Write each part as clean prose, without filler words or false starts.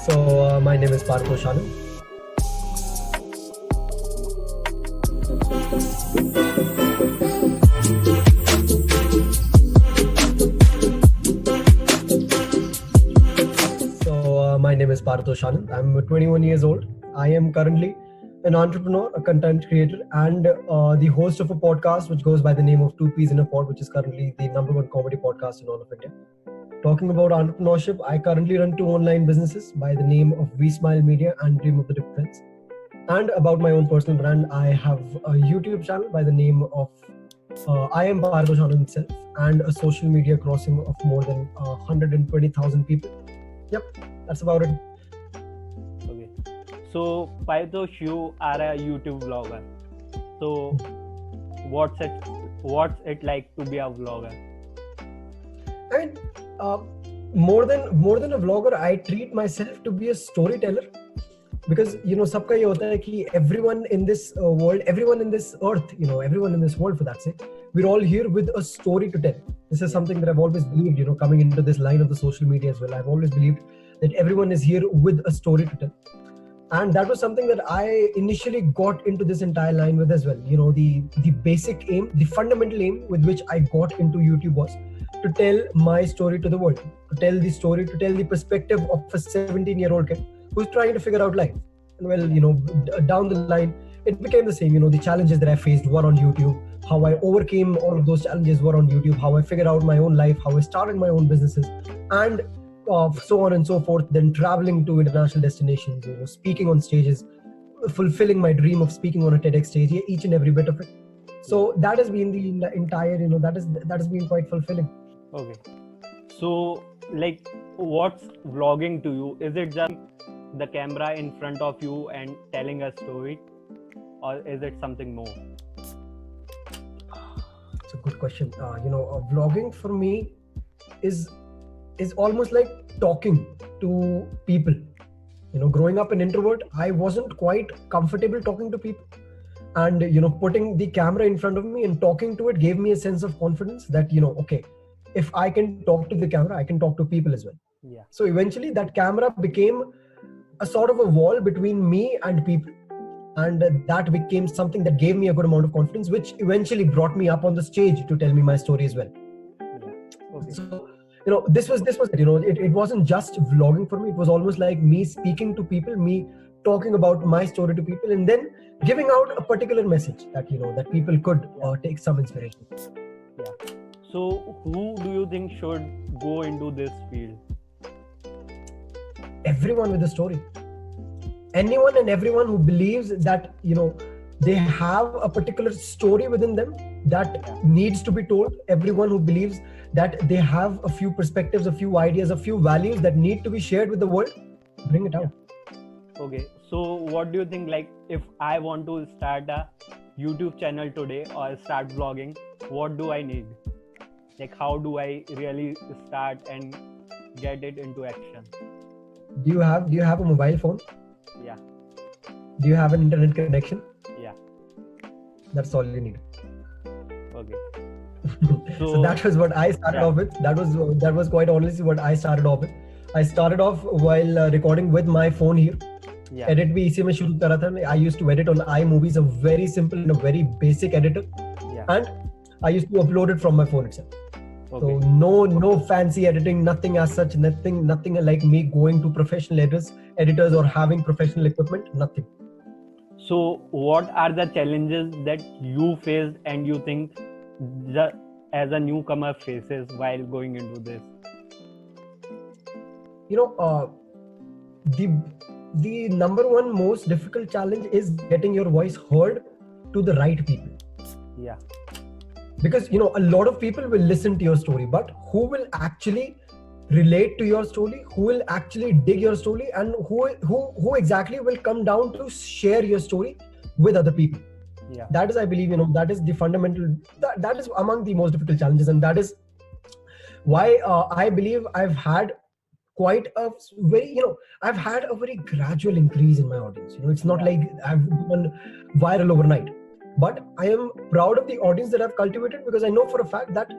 My name is Paritosh Anand. My name is Paritosh Anand. I'm 21 years old. I am currently an entrepreneur, a content creator, and the host of a podcast which goes by the name of Two Peas in a Pod, which is currently the #1 comedy podcast in all of India. Talking about entrepreneurship, I currently run 2 online businesses by the name of We Smile Media and Dream of the Defense. And about my own personal brand, I have a YouTube channel by the name of I am Paritosh Anand itself, and a social media crossing of more than 120,000 people. Yep, that's about it. Okay. So, Paritosh, you are a YouTube vlogger. So, what's it like to be a vlogger? I mean, more than a vlogger, I treat myself to be a storyteller, because सबका ये होता है कि everyone in this world, everyone in this earth, everyone in this world for that sake, we're all here with a story to tell. This is something that I've always believed, coming into this line of the social media as well. I've always believed that everyone is here with a story to tell. And that was something that I initially got into this entire line with as well. The basic aim, the fundamental aim with which I got into YouTube was to tell my story to the world, to tell the story, to tell the perspective of a 17-year-old kid who's trying to figure out life. And well, down the line, it became the same. The challenges that I faced were on YouTube. How I overcame all of those challenges were on YouTube. How I figured out my own life, how I started my own businesses, and so on and so forth. Then traveling to international destinations, speaking on stages, fulfilling my dream of speaking on a TEDx stage, each and every bit of it. So that has been the entire, that has been quite fulfilling. Okay. So, what's vlogging to you? Is it just the camera in front of you and telling a story, or is it something more? It's a good question. Vlogging for me is almost like talking to people. Growing up an introvert, I wasn't quite comfortable talking to people. And, putting the camera in front of me and talking to it gave me a sense of confidence that, okay, if I can talk to the camera, I can talk to people as well. Yeah. So eventually that camera became a sort of a wall between me and people. And that became something that gave me a good amount of confidence, which eventually brought me up on the stage to tell me my story as well. Yeah. Okay. So, this was it wasn't just vlogging for me. It was almost like me speaking to people, me talking about my story to people, and then giving out a particular message that, that people could take some inspiration. Yeah. So, who do you think should go into this field? Everyone with a story. Anyone and everyone who believes that, they have a particular story within them that needs to be told. Everyone who believes that they have a few perspectives, a few ideas, a few values that need to be shared with the world, bring it out. Okay. So, what do you think, if I want to start a YouTube channel today or start vlogging, what do I need? How do I really start and get it into action? Do you have a mobile phone? Yeah. Do you have an internet connection? Yeah. That's all you need. Okay. So that was what I started off with. That was quite honestly what I started off with. I started off while recording with my phone here. Yeah. Edit bhi isi mein shuru kara tha. I used to edit on iMovies, a very simple and a very basic editor. Yeah. And I used to upload it from my phone itself. Okay. So no fancy editing, nothing as such, nothing like me going to professional editors or having professional equipment, nothing. So what are the challenges that you faced and you think as a newcomer faces while going into this? The #1 most difficult challenge is getting your voice heard to the right people. Yeah. Because a lot of people will listen to your story, but who will actually relate to your story, who will actually dig your story, and who exactly will come down to share your story with other people? Yeah. That is, I believe, that is the fundamental, that is among the most difficult challenges, and that is why I believe I've had quite a very, I've had a very gradual increase in my audience. It's not like I've gone viral overnight. But I am proud of the audience that I've cultivated, because I know for a fact that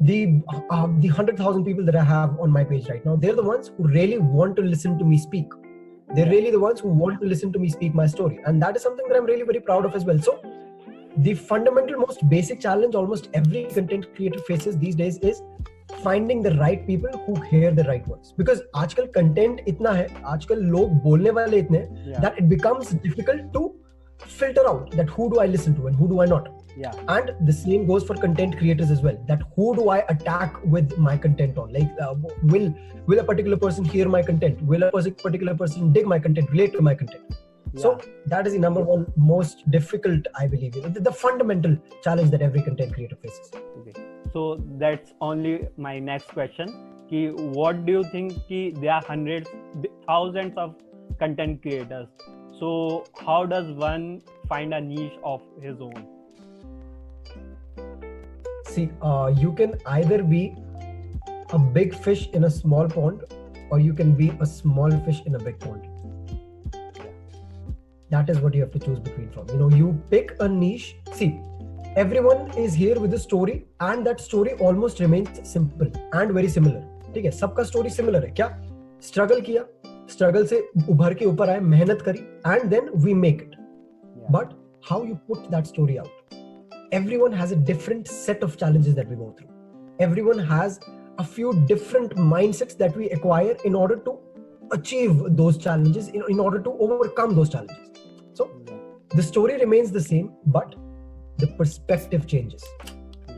the 100,000 people that I have on my page right now, they're the ones who really want to listen to me speak. They're really the ones who want to listen to me speak my story. And that is something that I'm really very proud of as well. So the fundamental, most basic challenge almost every content creator faces these days is finding the right people who hear the right words. Because आजकल content इतना है, आजकल लोग बोलने वाले इतने हैं, that it becomes difficult to filter out that who do I listen to and who do I not. Yeah. And the same goes for content creators as well. That who do I attack with my content on? Like, will a particular person hear my content? Will a particular person dig my content, relate to my content? Yeah. So that is the number one most difficult, I believe, the fundamental challenge that every content creator faces. Okay. So that's only my next question. Ki what do you think? Ki there are hundreds, thousands of content creators. So how does one find a niche of his own? See, you can either be a big fish in a small pond, or you can be a small fish in a big pond. That is what you have to choose between from. You pick a niche. See, everyone is here with a story, and that story almost remains simple and very similar. ठीक है, सबका story similar है. क्या? Struggle किया, struggle से उभर के ऊपर आए, मेहनत करी, and then we make it. Yeah. But how you put that story out? Everyone has a different set of challenges that we go through. Everyone has a few different mindsets that we acquire in order to achieve those challenges, in order to overcome those challenges. So the story remains the same, but the perspective changes.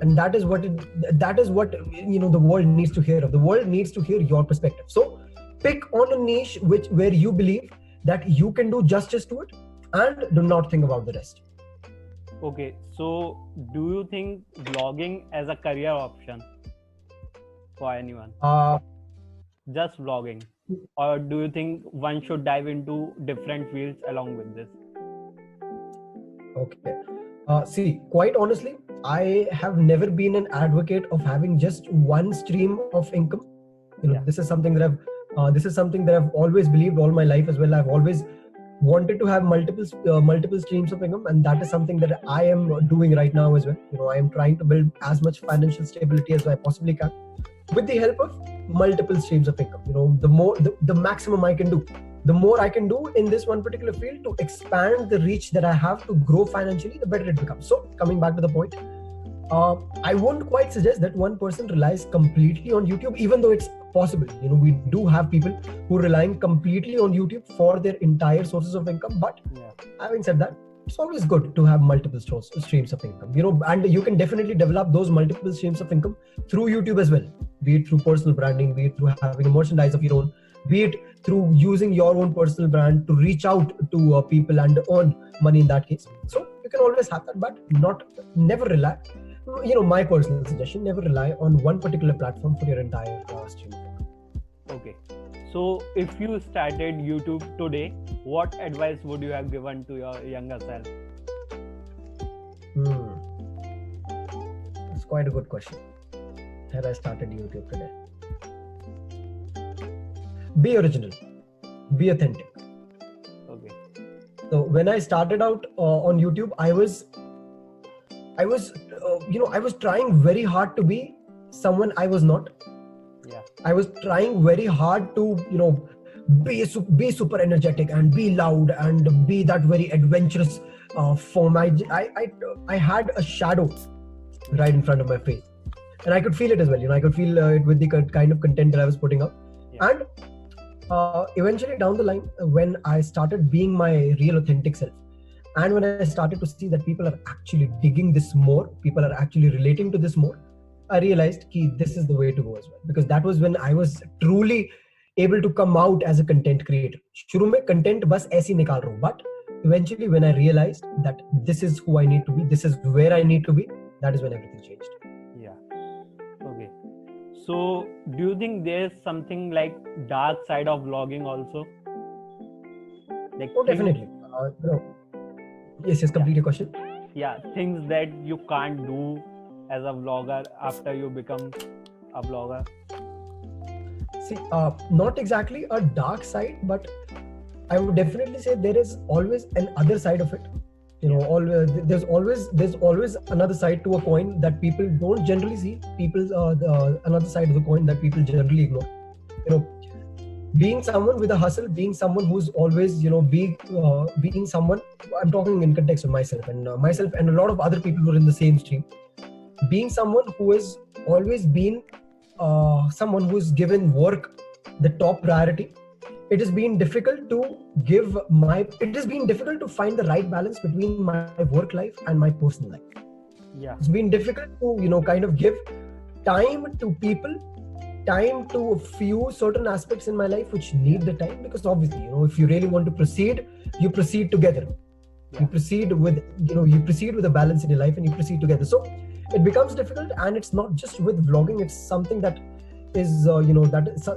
And that is what the world needs to hear of. The world needs to hear your perspective. So pick on a niche where you believe that you can do justice to it, and do not think about the rest. Okay, so do you think vlogging as a career option for anyone? Just vlogging, or do you think one should dive into different fields along with this? Okay. See, quite honestly, I have never been an advocate of having just one stream of income. This is something that I've always believed all my life as well. I've always wanted to have multiple streams of income, and that is something that I am doing right now as well. I am trying to build as much financial stability as I possibly can with the help of multiple streams of income. The maximum I can do. The more I can do in this one particular field to expand the reach that I have to grow financially, the better it becomes. So coming back to the point, I won't quite suggest that one person relies completely on YouTube, even though it's possible. We do have people who are relying completely on YouTube for their entire sources of income. But having said that, it's always good to have multiple streams of income. And you can definitely develop those multiple streams of income through YouTube as well. Be it through personal branding, be it through having a merchandise of your own, be it through using your own personal brand to reach out to people and earn money in that case. So you can always have that, but never rely. My personal suggestion: never rely on one particular platform for your entire stream. Okay. So if you started YouTube today, what advice would you have given to your younger self? It's quite a good question. Had I started YouTube today? Be original. Be authentic. Okay. So when I started out on YouTube, I was trying very hard to be someone I was not. Yeah. I was trying very hard to, be super energetic and be loud and be that very adventurous form. I had a shadow right in front of my face, and I could feel it as well. I could feel it with the kind of content that I was putting up. Yeah. And eventually down the line, when I started being my real authentic self, and when I started to see that people are actually digging this more, people are actually relating to this more, I realized that this is the way to go as well. Because that was when I was truly able to come out as a content creator. शुरू में content बस ऐसे निकाल रहा हूँ, but eventually when I realized that this is who I need to be, this is where I need to be, that is when everything changed. Yeah. Okay. So do you think there's something like dark side of vlogging also? Like definitely. Yes, complete your question. Yeah, things that you can't do as a vlogger after you become a vlogger. See, not exactly a dark side, but I would definitely say there is always an other side of it. There's always another side to a coin that people don't generally see. Another side of the coin that people generally ignore. being someone with a hustle, being someone who's always, being someone, I'm talking in context of myself and a lot of other people who are in the same stream, being someone who has always been someone who's given work the top priority. It has been difficult to find the right balance between my work life and my personal life. Yeah. It's been difficult to, kind of give time to people, time to a few certain aspects in my life which need the time, because obviously, if you really want to proceed, you proceed together. Yeah. You proceed with a balance in your life and you proceed together. So it becomes difficult, and it's not just with vlogging. It's something that is,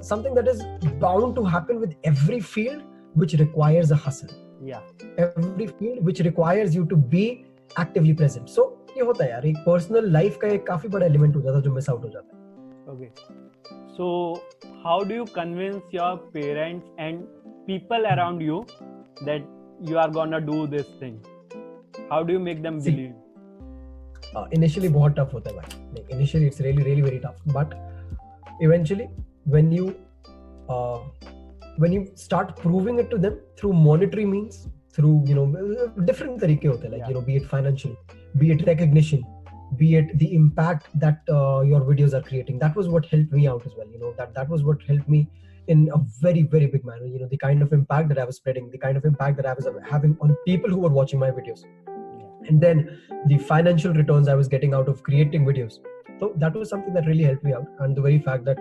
something that is bound to happen with every field which requires a hustle. Yeah. Every field which requires you to be actively present. So ये होता है यार, एक personal life का एक काफी बड़ा element हो जाता है जो मिस आउट हो जाता है. Okay. So how do you convince your parents and people around you that you are gonna do this thing? How do you make them believe? Initially बहुत tough होता है भाई. Like initially it's really really very tough, but eventually when you start proving it to them through monetary means, through different तरीके होते हैं, like be it financial, be it recognition, be it the impact that your videos are creating. That was what helped me out as well. That was what helped me in a very very big manner. The kind of impact that I was spreading, the kind of impact that I was having on people who were watching my videos, and then the financial returns I was getting out of creating videos. So that was something that really helped me out, and the very fact that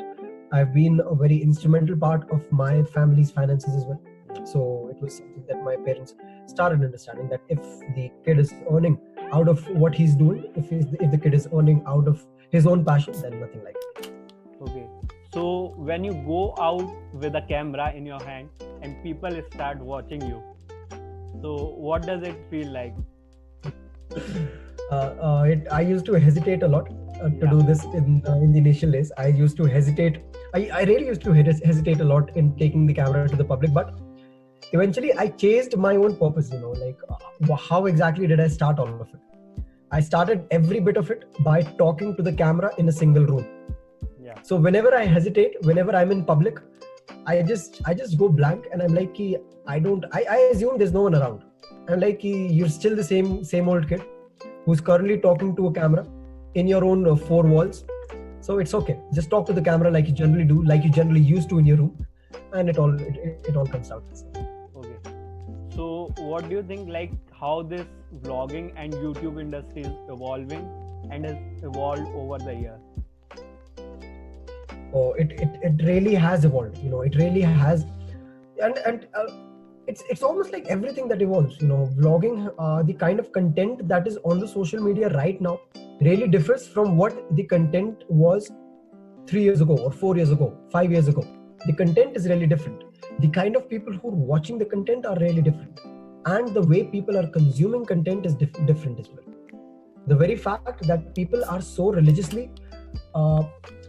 I've been a very instrumental part of my family's finances as well. So it was something that my parents started understanding, that if the kid is earning out of what he's doing, if the kid is earning out of his own passion, then nothing like it. Okay. So when you go out with a camera in your hand and people start watching you, so what does it feel like? I used to hesitate a lot to do this in the initial days. I used to hesitate. I really used to hesitate a lot in taking the camera to the public, but eventually I chased my own purpose. How exactly did I start all of it? I started every bit of it by talking to the camera in a single room. Yeah. So whenever I hesitate, whenever I'm in public, I just go blank, and I'm like, I assume there's no one around. I'm like, you're still the same old kid who's currently talking to a camera in your own four walls. So it's okay. Just talk to the camera like you generally do, like you generally used to in your room, and it all comes out. Okay. So what do you think, like, how this vlogging and YouTube industry is evolving and has evolved over the years? Oh, it really has evolved. It really has, and it's almost like everything that evolves. Vlogging, the kind of content that is on the social media right now really differs from what the content was 3 years ago or 4 years ago, 5 years ago. The content is really different. The kind of people who are watching the content are really different, and the way people are consuming content is different as well. The very fact that people are so religiously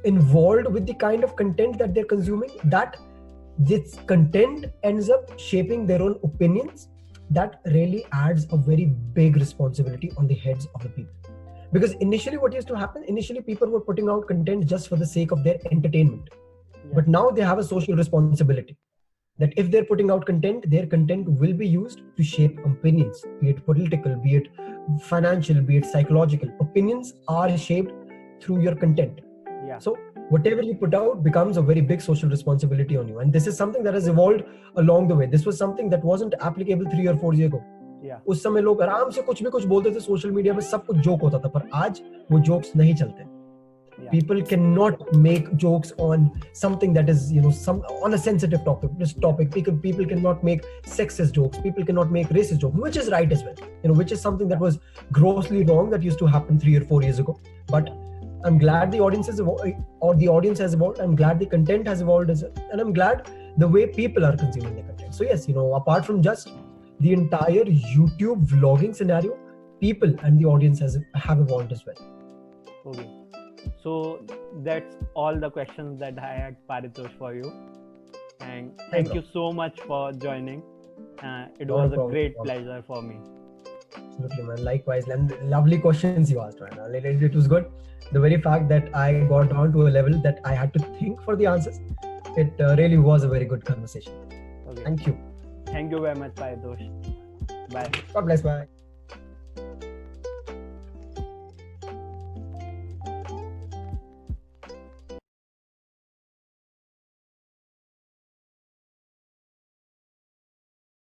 involved with the kind of content that they're consuming, that this content ends up shaping their own opinions, that really adds a very big responsibility on the heads of the people. Because initially what used to happen, people were putting out content just for the sake of their entertainment. Yeah. But now they have a social responsibility, that if they're putting out content, their content will be used to shape opinions, be it political, be it financial, be it psychological. Opinions are shaped through your content. Yeah. So whatever you put out becomes a very big social responsibility on you. And this is something that has evolved along the way. This was something that wasn't applicable 3 or 4 years ago. Yeah. उस समय लोग आराम से कुछ भी कुछ बोलते थे, सोशल मीडिया में सब कुछ जोक होता था, पर आज वो जोक्स नहीं चलते. Yeah. People cannot make jokes on something that is, on a sensitive topic. People cannot make sexist jokes. People cannot make racist jokes, which is right as well. Which is something that was grossly wrong that used to happen 3 or 4 years ago. But I'm glad the audience has evolved. I'm glad the content has evolved as well, and I'm glad the way people are consuming the content. So yes, apart from just the entire YouTube vlogging scenario, people and the audience have evolved as well. Okay. So that's all the questions that I had, Paritosh, for you. And thank you so much for joining. It was a great pleasure for me. Absolutely, man. Likewise. Lovely questions you asked, man. It was good. The very fact that I got down to a level that I had to think for the answers, It really was a very good conversation. Okay. Thank you. Thank you very much, Paritosh. Bye. God bless. Bye.